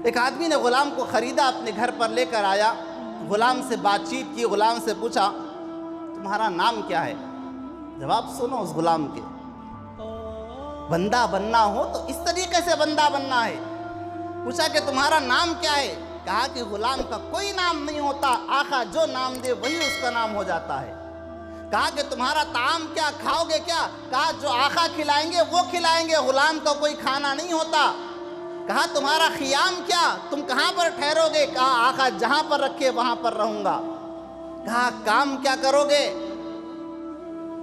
ایک آدمی نے غلام کو خریدا، اپنے گھر پر لے کر آیا، غلام سے بات چیت کی، غلام سے پوچھا تمہارا نام کیا ہے؟ جواب سنو اس غلام کے، بندہ بننا ہو تو اس طریقے سے بندہ بننا ہے۔ پوچھا کہ تمہارا نام کیا ہے؟ کہا کہ غلام کا کوئی نام نہیں ہوتا، آقا جو نام دے وہی اس کا نام ہو جاتا ہے۔ کہا کہ تمہارا طعام کیا، کھاؤ گے کیا؟ کہا جو آقا کھلائیں گے وہ کھلائیں گے، غلام کا کوئی کھانا نہیں ہوتا۔ کہا تمہارا خیام کیا، تم کہاں پر ٹھہرو گے؟ کہا آقا جہاں پر رکھے وہاں پر رہوں گا۔ کہا کام کیا کرو گے؟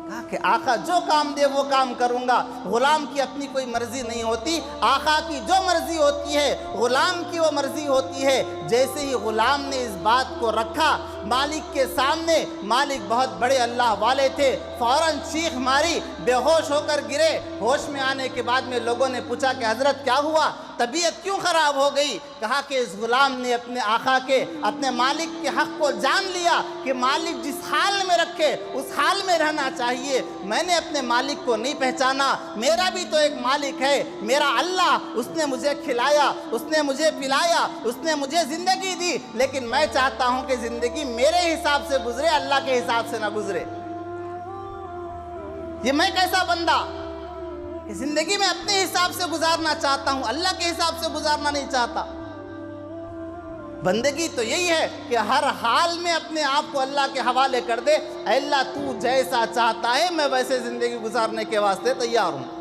کہا کہ آقا جو کام دے وہ کام کروں گا۔ غلام کی اپنی کوئی مرضی نہیں ہوتی، آقا کی جو مرضی ہوتی ہے غلام کی وہ مرضی ہوتی ہے۔ جیسے ہی غلام نے اس بات کو رکھا مالک کے سامنے، مالک بہت بڑے اللہ والے تھے، فوراً چیخ ماری، بے ہوش ہو کر گرے۔ ہوش میں آنے کے بعد میں لوگوں نے پوچھا کہ حضرت کیا ہوا، طبیعت کیوں خراب ہو گئی؟ کہا کہ اس غلام نے اپنے آقا کے، اپنے مالک کے حق کو جان لیا کہ مالک جس حال میں رکھے اس حال میں رہنا چاہیے۔ میں نے اپنے مالک کو نہیں پہچانا، میرا بھی تو ایک مالک ہے، میرا اللہ، اس نے مجھے کھلایا، اس نے مجھے پلایا، اس نے مجھے زندگی دی، لیکن میں چاہتا ہوں کہ زندگی میرے حساب سے گزرے، اللہ کے حساب سے نہ گزرے۔ یہ میں کیسا بندہ کہ زندگی میں اپنے حساب سے گزارنا چاہتا ہوں، اللہ کے حساب سے گزارنا نہیں چاہتا۔ بندگی تو یہی ہے کہ ہر حال میں اپنے آپ کو اللہ کے حوالے کر دے، اے اللہ تو جیسا چاہتا ہے میں ویسے زندگی گزارنے کے واسطے تیار ہوں۔